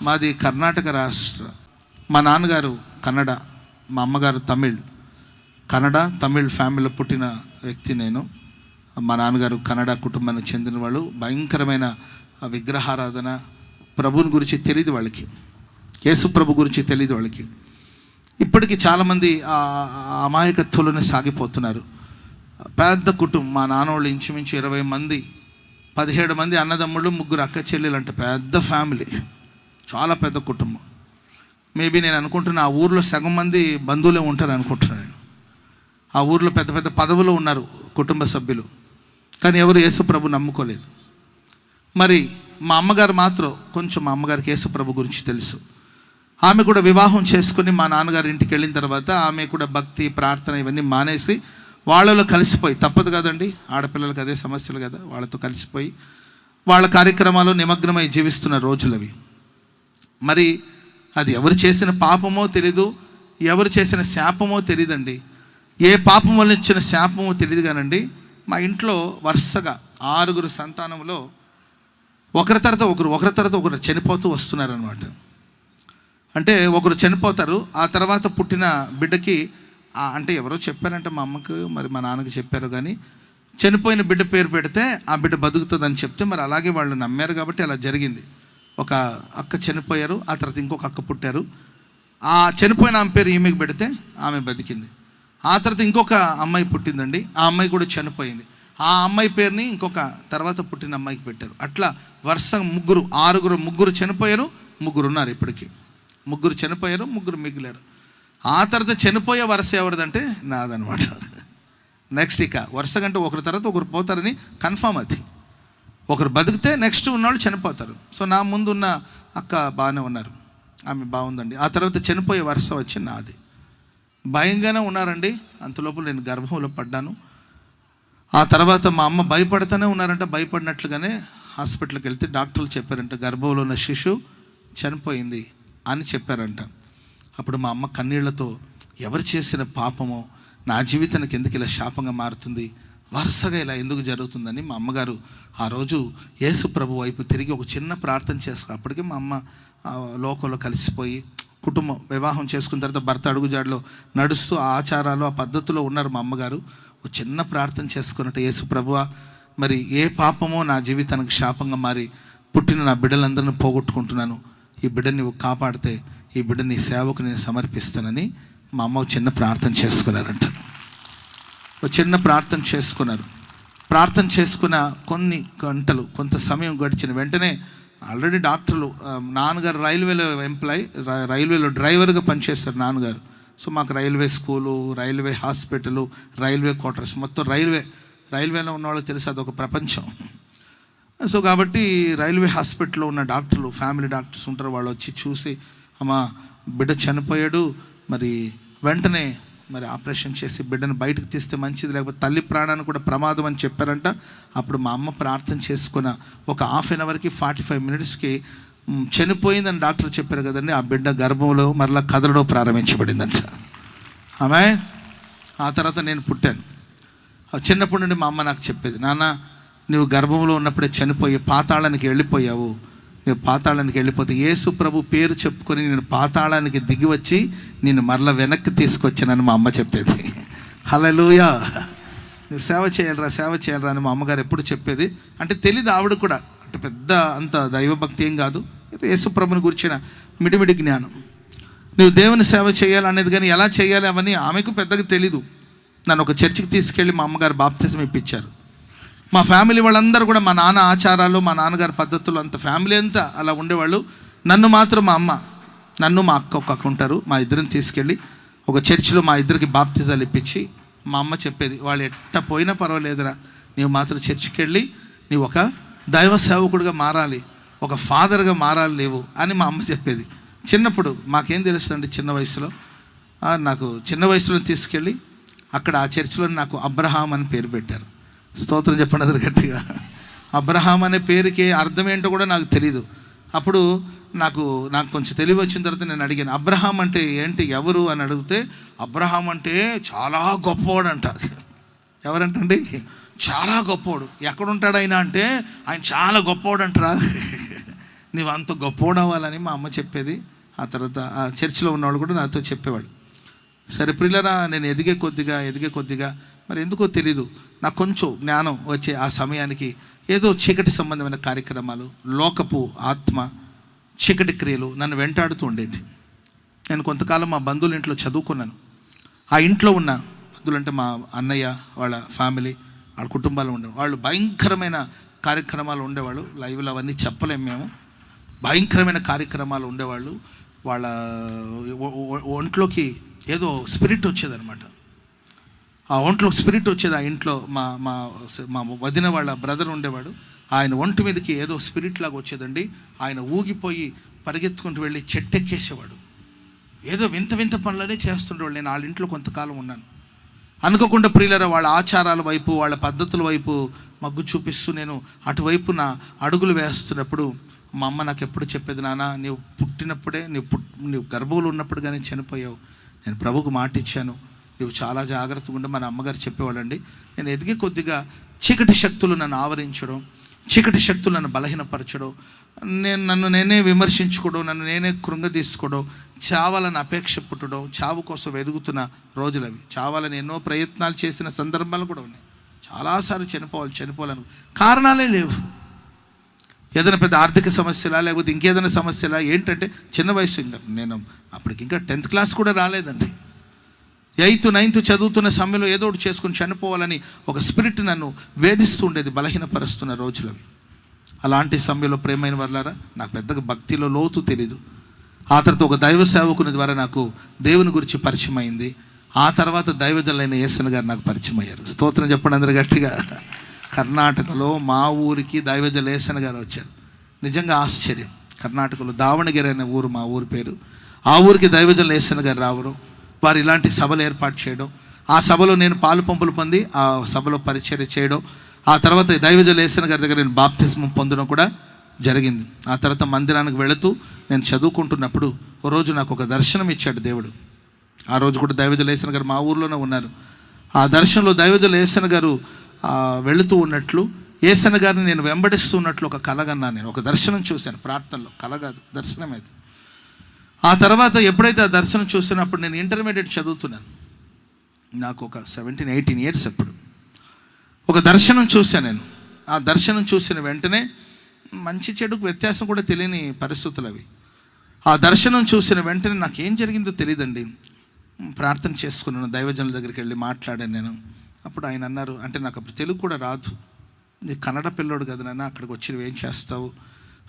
మాది కర్ణాటక రాష్ట్రం. మా నాన్నగారు కన్నడ, మా అమ్మగారు తమిళ్. కన్నడ తమిళ్ ఫ్యామిలీలో పుట్టిన వ్యక్తి నేను. మా నాన్నగారు కన్నడ కుటుంబానికి చెందిన వాళ్ళు. భయంకరమైన విగ్రహారాధన, ప్రభుని గురించి తెలియదు వాళ్ళకి, యేసు ప్రభు గురించి తెలియదు వాళ్ళకి. ఇప్పటికీ చాలామంది అమాయకత్వంలోనే సాగిపోతున్నారు. పెద్ద కుటుంబం, మా నాన్నోళ్ళు ఇంచుమించు 20 మంది, 17 మంది అన్నదమ్ముళ్ళు, 3 అక్క చెల్లెలు అంటే పెద్ద ఫ్యామిలీ, చాలా పెద్ద కుటుంబం. మేబీ నేను అనుకుంటున్నా ఆ ఊర్లో సగం మంది బంధువులే ఉంటారు అనుకుంటున్నాను. ఆ ఊర్లో పెద్ద పెద్ద పదవులు ఉన్నారు కుటుంబ సభ్యులు, కానీ ఎవరు యేసు ప్రభు నమ్ముకోలేదు. మరి మా అమ్మగారు మాత్రం కొంచెం, మా అమ్మగారికి యేసు ప్రభు గురించి తెలుసు. ఆమె కూడా వివాహం చేసుకుని మా నాన్నగారి ఇంటికి వెళ్ళిన తర్వాత ఆమె కూడా భక్తి, ప్రార్థన ఇవన్నీ మానేసి వాళ్ళలో కలిసిపోయి, తప్పదు కదండి, ఆడపిల్లలకి అదే సమస్యలు కదా, వాళ్ళతో కలిసిపోయి వాళ్ళ కార్యక్రమాలు నిమగ్నమై జీవిస్తున్న రోజులు అవి. మరి అది ఎవరు చేసిన పాపమో తెలీదు, ఎవరు చేసిన శాపమో తెలియదండి. ఏ పాపం వల్ల ఇచ్చిన శాపమో తెలియదు కానండి. మా ఇంట్లో వరుసగా 6 సంతానంలో ఒకరి తర్వాత ఒకరు చనిపోతూ వస్తున్నారనమాట. అంటే ఒకరు చనిపోతారు, ఆ తర్వాత పుట్టిన బిడ్డకి అంటే ఎవరో చెప్పారంటే మా అమ్మకు, మరి మా నాన్నకి చెప్పారు, కానీ చనిపోయిన బిడ్డ పేరు పెడితే ఆ బిడ్డ బతుకుతుందని చెప్తే మరి అలాగే వాళ్ళు నమ్మారు కాబట్టి అలా జరిగింది. ఒక అక్క చనిపోయారు, ఆ తర్వాత ఇంకొక అక్క పుట్టారు. ఆ చనిపోయిన ఆమె పేరు ఈమెకి పెడితే ఆమె బతికింది. ఆ తర్వాత ఇంకొక అమ్మాయి పుట్టిందండి, ఆ అమ్మాయి కూడా చనిపోయింది. ఆ అమ్మాయి పేరుని ఇంకొక తర్వాత పుట్టిన అమ్మాయికి పెట్టారు. అట్లా వరుసగా 6 చనిపోయారు, 3 ఉన్నారు ఇప్పటికీ. 3 చనిపోయారు, 3 మిగిలారు. ఆ తర్వాత చనిపోయే వరుస ఎవరిదంటే నాదనమాట. నెక్స్ట్ ఇక వరుసగా అంటే ఒకరి తర్వాత ఒకరు పోతారని కన్ఫామ్. అది ఒకరు బతికితే నెక్స్ట్ ఉన్నవాళ్ళు చనిపోతారు. సో నా ముందు ఉన్న అక్క బాగానే ఉన్నారు, ఆమె బాగుందండి. ఆ తర్వాత చనిపోయే వరుస వచ్చి నాది. భయంగానే ఉన్నారండి. అంతలోపు నేను గర్భంలో పడ్డాను. ఆ తర్వాత మా అమ్మ భయపడుతూనే ఉన్నారంట. భయపడినట్లుగానే హాస్పిటల్కి వెళ్తే డాక్టర్లు చెప్పారంట, గర్భంలో ఉన్న శిశువు చనిపోయింది అని చెప్పారంట. అప్పుడు మా అమ్మ కన్నీళ్లతో, ఎవరు చేసిన పాపమో నా జీవితానికి ఎందుకు ఇలా శాపంగా మారుతుంది, వరుసగా ఇలా ఎందుకు జరుగుతుందని మా అమ్మగారు ఆ రోజు యేసు ప్రభు వైపు తిరిగి ఒక చిన్న ప్రార్థన చేస్తారు. అప్పటికే మా అమ్మ లోకంలో కలిసిపోయి కుటుంబం వివాహం చేసుకున్న తర్వాత భర్త అడుగుజాడలో నడుస్తూ ఆ ఆచారాలు, ఆ పద్ధతిలో ఉన్నారు మా అమ్మగారు. ఒక చిన్న ప్రార్థన చేసుకున్నట్టు, యేసు ప్రభువా, మరి ఏ పాపమో నా జీవితానికి శాపంగా మారి పుట్టిన నా బిడ్డలందరినీ పోగొట్టుకుంటున్నాను, ఈ బిడ్డని నువ్వు కాపాడితే ఈ బిడ్డని సేవకు నేను సమర్పిస్తానని మా అమ్మ చిన్న ప్రార్థన చేసుకున్నారంట. ఒక చిన్న ప్రార్థన చేసుకున్నారు. ప్రార్థన చేసుకున్న కొన్ని గంటలు, కొంత సమయం గడిచిన వెంటనే ఆల్రెడీ డాక్టర్లు, నాన్నగారు రైల్వేలో రైల్వేలో డ్రైవర్గా పనిచేస్తారు నాన్నగారు. సో మాకు railway school, railway hospital, railway quarters, మొత్తం రైల్వేలో ఉన్న వాళ్ళు తెలుసు, అదొక ప్రపంచం. సో కాబట్టి రైల్వే హాస్పిటల్లో ఉన్న డాక్టర్లు, ఫ్యామిలీ డాక్టర్స్ ఉంటారు, వాళ్ళు వచ్చి చూసి, అమ్మ బిడ్డ చనిపోయాడు, మరి వెంటనే మరి ఆపరేషన్ చేసి బిడ్డను బయటకు తీస్తే మంచిది, లేకపోతే తల్లి ప్రాణాన్ని కూడా ప్రమాదం అని చెప్పారంట. అప్పుడు మా అమ్మ ప్రార్థన చేసుకున్న ఒక 1/2 అవర్కి 45 మినిట్స్కి చనిపోయిందని డాక్టర్ చెప్పారు కదండి. ఆ బిడ్డ గర్భంలో మరలా కదలడం ప్రారంభించబడిందంట. ఆమె ఆ తర్వాత నేను పుట్టాను. చిన్నప్పటి నుండి మా అమ్మ నాకు చెప్పేది, నాన్న నువ్వు గర్భంలో ఉన్నప్పుడే చనిపోయి పాతాళానికి వెళ్ళిపోయావు, నువ్వు పాతాళానికి వెళ్ళిపోతే యేసు ప్రభు పేరు చెప్పుకొని నేను పాతాళానికి దిగి వచ్చి నేను మరలా వెనక్కి తీసుకొచ్చానని మా అమ్మ చెప్పేది. హల్లెలూయా, నువ్వు సేవ చేయాలరా అని మా అమ్మగారు ఎప్పుడు చెప్పేది. అంటే తెలీదు ఆవిడ కూడా, అంటే పెద్ద అంత దైవభక్తి ఏం కాదు, యేసు ప్రభుని గురించిన మిడిమిడి జ్ఞానం. నువ్వు దేవుని సేవ చేయాలనేది, కానీ ఎలా చేయాలి అవన్నీ ఆమెకు పెద్దగా తెలీదు. నన్ను ఒక చర్చికి తీసుకెళ్ళి మా అమ్మగారు బాప్తిజం ఇప్పించారు. మా ఫ్యామిలీ వాళ్ళందరూ కూడా మా నాన్న ఆచారాలు, మా నాన్నగారి పద్ధతులు, అంత ఫ్యామిలీ అంతా అలా ఉండేవాళ్ళు. నన్ను మాత్రం మా అమ్మ, నన్ను మా అక్క, ఒక అక్క ఉంటారు, మా ఇద్దరిని తీసుకెళ్ళి ఒక చర్చిలో మా ఇద్దరికి బాప్తిజాలు ఇప్పించి మా అమ్మ చెప్పేది, వాళ్ళు ఎట్ట పోయినా పర్వాలేదురా, నీవు మాత్రం చర్చికి వెళ్ళి నీవు ఒక దైవ సేవకుడిగా మారాలి, ఒక ఫాదర్గా మారాలి లేవు అని మా అమ్మ చెప్పేది. చిన్నప్పుడు మాకేం తెలుస్తుందండి, నాకు చిన్న వయసులో తీసుకెళ్ళి అక్కడ ఆ చర్చిలో నాకు అబ్రహాం అని పేరు పెట్టారు. స్తోత్రం చెప్పండి అది గట్టిగా. అబ్రహాం అనే పేరుకి అర్థం ఏంటో కూడా నాకు తెలీదు. అప్పుడు నాకు కొంచెం తెలివి వచ్చిన తర్వాత నేను అడిగాను, అబ్రహాం అంటే ఏంటి, ఎవరు అని అడిగితే, అబ్రహాం అంటే చాలా గొప్పవాడు అంట. ఎవరంటండి? చాలా గొప్పవాడు. ఎక్కడుంటాడు ఆయన అంటే, ఆయన చాలా గొప్పవాడు అంటారా. నీవు అంత గొప్పోడవ్వాలని మా అమ్మ చెప్పేది. ఆ తర్వాత ఆ చర్చిలో ఉన్నవాళ్ళు కూడా నాతో చెప్పేవాడు. సరే ప్రియులారా, నేను ఎదిగే కొద్దిగా మరి ఎందుకో తెలీదు నాకు కొంచెం జ్ఞానం వచ్చే ఆ సమయానికి ఏదో చీకటి సంబంధమైన కార్యక్రమాలు, లోకపు ఆత్మ, చీకటి క్రియలు నన్ను వెంటాడుతూ ఉండేది. నేను కొంతకాలం మా బంధువుల ఇంట్లో చదువుకున్నాను. ఆ ఇంట్లో ఉన్న బంధువులు అంటే మా అన్నయ్య వాళ్ళ ఫ్యామిలీ, వాళ్ళ కుటుంబాలు ఉండేవాళ్ళు. వాళ్ళు భయంకరమైన కార్యక్రమాలు ఉండేవాళ్ళు. లైవ్లో అవన్నీ చెప్పలేము మేము. భయంకరమైన కార్యక్రమాలు ఉండేవాళ్ళు. వాళ్ళ ఒంట్లోకి ఏదో స్పిరిట్ వచ్చేదనమాట. ఆ ఒంట్లో స్పిరిట్ వచ్చేది. ఆ ఇంట్లో మా మా మా వదిన వాళ్ళ బ్రదర్ ఉండేవాడు. ఆయన ఒంటి మీదకి ఏదో స్పిరిట్ లాగా వచ్చేదండి. ఆయన ఊగిపోయి పరిగెత్తుకుంటూ వెళ్ళి చెట్టెక్కేసేవాడు. ఏదో వింత వింత పనులనే చేస్తుండేవాడు. నేను వాళ్ళ ఇంట్లో కొంతకాలం ఉన్నాను. అనుకోకుండా ప్రియులరా, వాళ్ళ ఆచారాల వైపు, వాళ్ళ పద్ధతుల వైపు మగ్గు చూపిస్తూ నేను అటువైపు నా అడుగులు వేస్తున్నప్పుడు మా అమ్మ నాకు ఎప్పుడు చెప్పేది, నాన్న నీవు పుట్టినప్పుడే నీవు గర్భంలో ఉన్నప్పుడు కానీ చనిపోయావు. నేను ప్రభువుకు మాట ఇచ్చాను, నువ్వు చాలా జాగ్రత్తగా ఉండి. మన అమ్మగారు చెప్పేవాళ్ళండి. నేను ఎదిగే కొద్దిగా చీకటి శక్తులు నన్ను ఆవరించడం, చీకటి శక్తులు నన్ను బలహీనపరచడం, నన్ను నేనే విమర్శించుకోవడం, నన్ను నేనే కృంగదీసుకోవడం, చావాలని అపేక్ష పుట్టడం, చావు కోసం వెతుకుతున్న రోజులు అవి. చావాలని ఎన్నో ప్రయత్నాలు చేసిన సందర్భాలు కూడా ఉన్నాయి. చాలాసార్లు చనిపోవాలని కారణాలే లేవు. ఏదైనా పెద్ద ఆర్థిక సమస్యలా, లేకపోతే ఇంకేదైనా సమస్యలా, ఏంటంటే చిన్న వయసు. ఇంకా నేను అప్పటికి ఇంకా 10th క్లాస్ కూడా రాలేదండి. 8th 9th చదువుతున్న సమయంలో ఏదో ఒకటి చేసుకుని చనిపోవాలని ఒక స్పిరిట్ నన్ను వేధిస్తూ ఉండేది, బలహీనపరుస్తున్న రోజులవి. అలాంటి సమయంలో ప్రేమైన వాళ్ళారా, నాకు పెద్దగా భక్తిలో లోతు తెలీదు. ఆ తర్వాత ఒక దైవ సేవకుని ద్వారా నాకు దేవుని గురించి పరిచయం అయింది. ఆ తర్వాత దైవజనులైన యేసన్న గారు నాకు పరిచయం అయ్యారు. స్తోత్రం చెప్పండి అందరు గట్టిగా. కర్ణాటకలో మా ఊరికి దైవజనులు యేసన్న గారు వచ్చారు. నిజంగా ఆశ్చర్యం. కర్ణాటకలో దావణగిరి అనే ఊరు మా ఊరి పేరు. ఆ ఊరికి దైవజనులు యేసన్న గారు రావడం, వారు ఇలాంటి సభలు ఏర్పాటు చేయడం, ఆ సభలో నేను పాలు పంపులు పొంది ఆ సభలో పరిచర్య చేయడం, ఆ తర్వాత దైవజనులు యేసన్న గారి దగ్గర నేను బాప్తిస్మం పొందడం కూడా జరిగింది. ఆ తర్వాత మందిరానికి వెళుతూ నేను చదువుకుంటున్నప్పుడు ఓ రోజు నాకు ఒక దర్శనం ఇచ్చాడు దేవుడు. ఆ రోజు కూడా దైవజనులు యేసన్న గారు మా ఊర్లోనే ఉన్నారు. ఆ దర్శనంలో దైవజనులు యేసన్న గారు వెళుతూ ఉన్నట్లు, యేసన్న గారిని నేను వెంబడిస్తూ ఉన్నట్లు ఒక కలగన్నాను. నేను ఒక దర్శనం చూశాను ప్రార్థనలో, కల కాదు, దర్శనం అది. ఆ తర్వాత ఎప్పుడైతే ఆ దర్శనం చూసినప్పుడు నేను ఇంటర్మీడియట్ చదువుతున్నాను. నాకు ఒక 17-18 years అప్పుడు ఒక దర్శనం చూశాను నేను. ఆ దర్శనం చూసిన వెంటనే మంచి చెడుకు వ్యత్యాసం కూడా తెలియని పరిస్థితులు అవి. ఆ దర్శనం చూసిన వెంటనే నాకు ఏం జరిగిందో తెలియదండి. ప్రార్థన చేసుకున్నాను, దైవజనుల దగ్గరికి వెళ్ళి మాట్లాడాను నేను. అప్పుడు ఆయన అన్నారు, అంటే నాకు అప్పుడు తెలుగు కూడా రాదు, నీ కన్నడ పిల్లోడు కదా నాన్న, అక్కడికి వచ్చి నువ్వేం చేస్తావు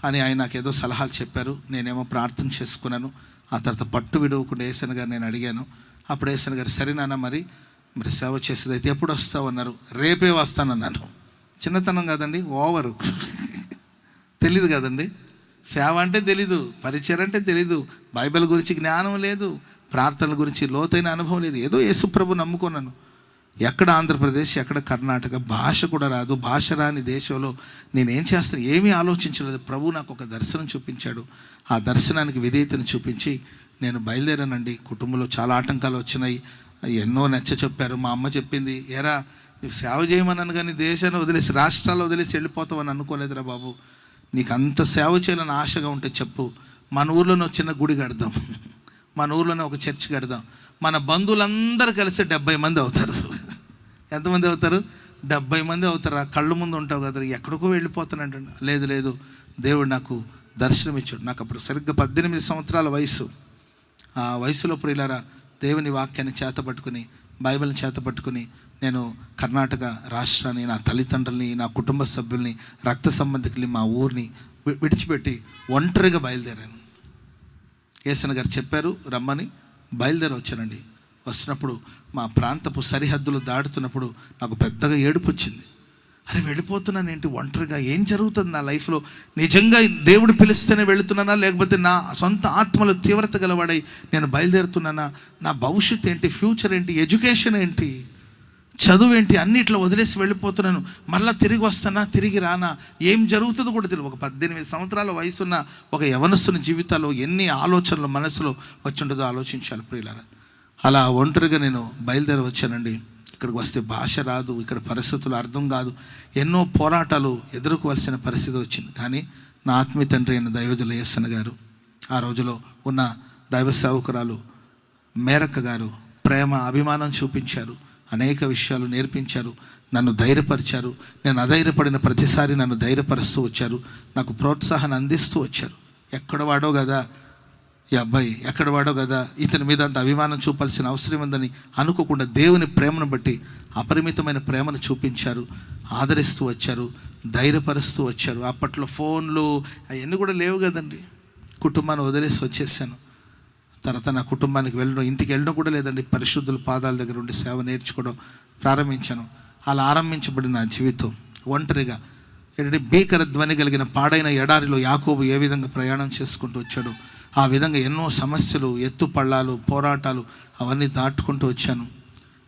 అని ఆయన నాకు ఏదో సలహాలు చెప్పారు. నేనేమో ప్రార్థన చేసుకున్నాను. ఆ తర్వాత పట్టు విడవకుండా యేసన్న గారు నేను అడిగాను. అప్పుడు యేసన్న గారు, సరే నాన్న మరి సేవ చేసేది అయితే ఎప్పుడు వస్తావు అన్నారు. రేపే వస్తానన్నాను. చిన్నతనం కాదండి, ఓవరు తెలీదు కదండి. సేవ అంటే తెలీదు, పరిచయం అంటే తెలీదు, బైబిల్ గురించి జ్ఞానం లేదు, ప్రార్థనల గురించి లోతైన అనుభవం లేదు. ఏదో యేసుప్రభు నమ్ముకున్నాను. ఎక్కడ ఆంధ్రప్రదేశ్, ఎక్కడ కర్ణాటక, భాష కూడా రాదు. భాష రాని దేశంలో నేనేం చేస్తాను ఏమీ ఆలోచించలేదు. ప్రభు నాకు ఒక దర్శనం చూపించాడు. ఆ దర్శనానికి విధేయతను చూపించి నేను బయలుదేరానండి. కుటుంబంలో చాలా ఆటంకాలు వచ్చినాయి, ఎన్నో నచ్చ చెప్పారు. మా అమ్మ చెప్పింది, ఏరా నువ్వు సేవ చేయమన్నాను కానీ దేశాన్ని వదిలేసి, రాష్ట్రాలు వదిలేసి వెళ్ళిపోతావని అనుకోలేదురా బాబు, నీకు అంత సేవ చేయాలని ఆశగా ఉంటే చెప్పు, మన ఊర్లోనే ఒక చిన్న గుడి కడదాం, మన ఊర్లోనే ఒక చర్చ్ కడదాం, మన బంధువులందరూ కలిసి 70 మంది అవుతారు. ఎంతమంది అవుతారు? 70 మంది అవుతారు. ఆ కళ్ళు ముందు ఉంటావు కదా, ఎక్కడికో వెళ్ళిపోతానంట. లేదు లేదు, దేవుడు నాకు దర్శనం ఇచ్చాడు. నాకు అప్పుడు సరిగ్గా 18 సంవత్సరాల వయసు. ఆ వయసులో ప్రియులారా, దేవుని వాక్యాన్ని చేతపట్టుకుని, బైబిల్ని చేతపట్టుకుని నేను కర్ణాటక రాష్ట్రాన్ని, నా తల్లిదండ్రుల్ని, నా కుటుంబ సభ్యుల్ని, రక్త సంబంధికుల్ని, మా ఊరిని విడిచిపెట్టి ఒంటరిగా బయలుదేరాను. యేసన్న గారు చెప్పారు రమ్మని, బయలుదేరి వచ్చానండి. వస్తున్నప్పుడు మా ప్రాంతపు సరిహద్దులు దాటుతున్నప్పుడు నాకు పెద్దగా ఏడుపు వచ్చింది. అరే వెళ్ళిపోతున్నాను ఏంటి ఒంటరిగా, ఏం జరుగుతుంది నా లైఫ్లో? నిజంగా దేవుడు పిలిస్తేనే వెళుతున్నానా, లేకపోతే నా సొంత ఆత్మలో తీవ్రత గలవాడై నేను బయలుదేరుతున్నానా? నా భవిష్యత్తు ఏంటి, ఫ్యూచర్ ఏంటి, ఎడ్యుకేషన్ ఏంటి, చదువు ఏంటి, అన్నిట్లో వదిలేసి వెళ్ళిపోతున్నాను. మళ్ళీ తిరిగి వస్తానా, తిరిగి రానా, ఏం జరుగుతుందో కూడా తెలియదు. ఒక 18 సంవత్సరాల వయసున్న ఒక యవనస్తుని జీవితాల్లో ఎన్ని ఆలోచనలు మనసులో వచ్చి ఉండదో ఆలోచించాలి ప్రియులారా. అలా ఒంటరిగా నేను బయలుదేరి వచ్చానండి. ఇక్కడికి వస్తే భాష రాదు, ఇక్కడ పరిస్థితులు అర్థం కాదు, ఎన్నో పోరాటాలు ఎదుర్కోవాల్సిన పరిస్థితి వచ్చింది. కానీ నా ఆత్మీయ తండ్రి అయిన దైవజుల యేసన్న గారు, ఆ రోజులో ఉన్న దైవ సేవకురాలు మేరక్క గారు ప్రేమ అభిమానం చూపించారు, అనేక విషయాలు నేర్పించారు, నన్ను ధైర్యపరిచారు. నేను అధైర్యపడిన ప్రతిసారి నన్ను ధైర్యపరుస్తూ వచ్చారు, నాకు ప్రోత్సాహాన్ని అందిస్తూ వచ్చారు. ఎక్కడ వాడో కదా ఈ అబ్బాయి, ఎక్కడ వాడో కదా ఇతని మీద అంత అభిమానం చూపాల్సిన అవసరం ఉందని అనుకోకుండా దేవుని ప్రేమను బట్టి అపరిమితమైన ప్రేమను చూపించారు, ఆదరిస్తూ వచ్చారు, ధైర్యపరుస్తూ వచ్చారు. అప్పట్లో ఫోన్లు అవన్నీ కూడా లేవు కదండి. కుటుంబాన్ని వదిలేసి వచ్చేసాను. తర్వాత నా కుటుంబానికి వెళ్ళడం, ఇంటికి వెళ్ళడం కూడా లేదండి. పరిశుద్ధుల పాదాల దగ్గర ఉండి సేవ నేర్చుకోవడం ప్రారంభించాను. అలా ఆరంభించబడిన నా జీవితం ఒంటరిగా భీకర ధ్వని కలిగిన పాడైన ఎడారిలో యాకోబు ఏ విధంగా ప్రయాణం చేసుకుంటూ వచ్చాడో ఆ విధంగా ఎన్నో సమస్యలు, ఎత్తు పళ్ళాలు, పోరాటాలు అవన్నీ దాటుకుంటూ వచ్చాను.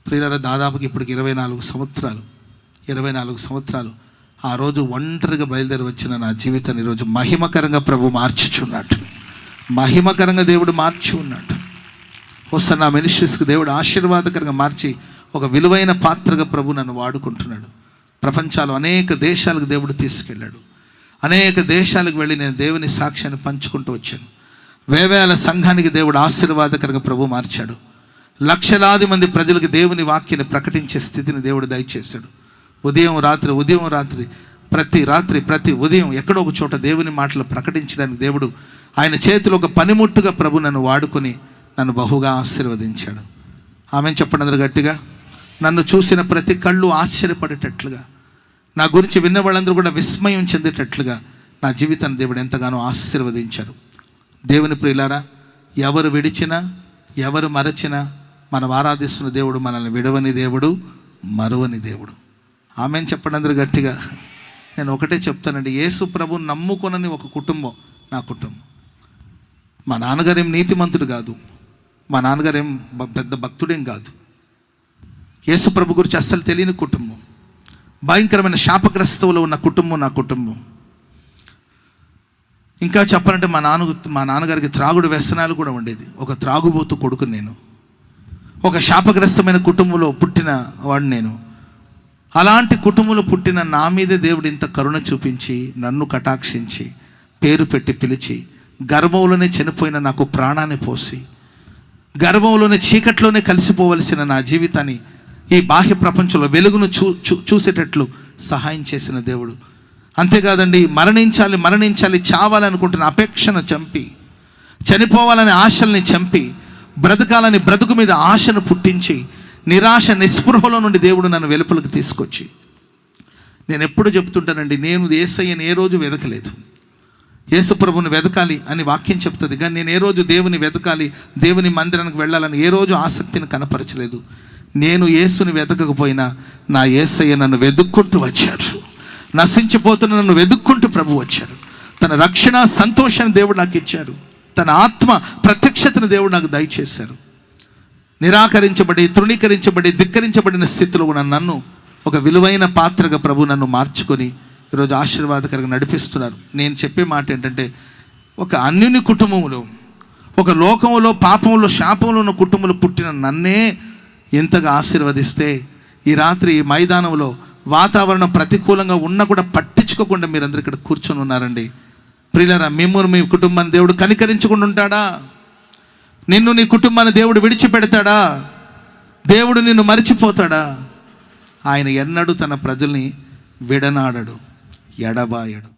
ప్రియులారా, దాదాపుకి ఇప్పటికి 24 సంవత్సరాలు ఆ రోజు ఒంటరిగా బయలుదేరి వచ్చిన నా జీవితాన్ని ఈరోజు మహిమకరంగా ప్రభు మార్చుచున్నాడు. మహిమకరంగా దేవుడు మార్చి ఉన్నాడు. హోసన్నా మినిస్ట్రీస్కి దేవుడు ఆశీర్వాదకరంగా మార్చి ఒక విలువైన పాత్రగా ప్రభు నన్ను వాడుకుంటున్నాడు. ప్రపంచాలు అనేక దేశాలకు దేవుడు తీసుకెళ్ళాడు. అనేక దేశాలకు వెళ్ళి నేను దేవుని సాక్ష్యాన్ని పంచుకుంటూ వచ్చాను. వేవేల సంఘానికి దేవుడు ఆశీర్వాదకరంగా ప్రభు మార్చాడు. లక్షలాది మంది ప్రజలకు దేవుని వాక్యాన్ని ప్రకటించే స్థితిని దేవుడు దయచేశాడు. ఉదయం రాత్రి ప్రతి ఉదయం ఎక్కడో ఒక చోట దేవుని మాటలు ప్రకటించడానికి దేవుడు ఆయన చేతిలో ఒక పనిముట్టుగా ప్రభు నన్ను వాడుకొని నన్ను బహుగా ఆశీర్వదించాడు. ఆమెను చెప్పండి అందరూ గట్టిగా. నన్ను చూసిన ప్రతి కళ్ళు ఆశ్చర్యపడేటట్లుగా, నా గురించి విన్న వాళ్ళందరూ కూడా విస్మయం చెందేటట్లుగా నా జీవితాన్ని దేవుడు ఎంతగానో ఆశీర్వదించారు. దేవుని ప్రియులారా, ఎవరు విడిచినా ఎవరు మరచినా మనం ఆరాధిస్తున్న దేవుడు మనల్ని విడవని దేవుడు, మరువని దేవుడు. ఆమెను చెప్పండి అందరూ గట్టిగా. నేను ఒకటే చెప్తానండి, యేసు ప్రభువుని నమ్ముకొనని ఒక కుటుంబం నా కుటుంబం. మా నాన్నగారేం నీతిమంతుడు కాదు, మా నాన్నగారేం పెద్ద భక్తుడేం కాదు. యేసు ప్రభు గురించి అస్సలు తెలియని కుటుంబం, భయంకరమైన శాపగ్రస్తువులో ఉన్న కుటుంబం నా కుటుంబం. ఇంకా చెప్పాలంటే మా నాన్నగారికి త్రాగుడు వ్యసనాలు కూడా ఉండేది. ఒక త్రాగుబోతు కొడుకు నేను. ఒక శాపగ్రస్తమైన కుటుంబంలో పుట్టిన వాడు నేను. అలాంటి కుటుంబంలో పుట్టిన నా మీదే దేవుడు ఇంత కరుణ చూపించి నన్ను కటాక్షించి పేరు పెట్టి పిలిచి గర్భంలోనే చనిపోయిన నాకు ప్రాణాన్ని పోసి గర్భంలోనే చీకట్లోనే కలిసిపోవలసిన నా జీవితాన్ని ఈ బాహ్య ప్రపంచంలో వెలుగును చూసేటట్లు సహాయం చేసిన దేవుడు. అంతేకాదండి, మరణించాలి చావాలనుకుంటున్న అపేక్షను చంపి, చనిపోవాలనే ఆశల్ని చంపి, బ్రతకాలని బ్రతుకు మీద ఆశను పుట్టించి, నిరాశ నిస్పృహలో నుండి దేవుడు నన్ను వెలుపలకు తీసుకొచ్చి, నేను ఎప్పుడు చెప్తుంటానండి, నేను యేసయ్యని ఏ రోజు వెతకలేదు. యేసు ప్రభుని వెతకాలి అని వాక్యం చెప్తుంది, కానీ నేను ఏ రోజు దేవుని వెతకాలి, దేవుని మందిరానికి వెళ్ళాలని ఏ రోజు ఆసక్తిని కనపరచలేదు. నేను యేసుని వెతకకపోయినా నా యేసయ్య నన్ను వెతుక్కుంటూ వచ్చాడు. నశించిపోతున్న నన్ను వెతుక్కుంటూ ప్రభు వచ్చాడు. తన రక్షణ సంతోషాన్ని దేవుడు నాకు ఇచ్చారు. తన ఆత్మ ప్రత్యక్షతను దేవుడు నాకు దయచేశారు. నిరాకరించబడి, తృణీకరించబడి, ధిక్కరించబడిన స్థితిలో ఉన్న నన్ను ఒక విలువైన పాత్రగా ప్రభు నన్ను మార్చుకొని ఈరోజు ఆశీర్వాదకరంగా నడిపిస్తున్నారు. నేను చెప్పే మాట ఏంటంటే, ఒక అన్యుని కుటుంబంలో, ఒక లోకంలో పాపంలో శాపంలో ఉన్న కుటుంబంలో పుట్టిన నన్నే ఎంతగా ఆశీర్వదిస్తే, ఈ రాత్రి ఈ మైదానంలో వాతావరణం ప్రతికూలంగా ఉన్నా కూడా పట్టించుకోకుండా మీరందరూ ఇక్కడ కూర్చొని ఉన్నారండి. ప్రియులారా, మిమ్మల్ని మీ కుటుంబాన్ని దేవుడు కనికరించకుండా ఉంటాడా? నిన్ను నీ కుటుంబాన్ని దేవుడు విడిచిపెడతాడా? దేవుడు నిన్ను మరిచిపోతాడా? ఆయన ఎన్నడూ తన ప్రజల్ని విడనాడడు, ఎడబాయడు.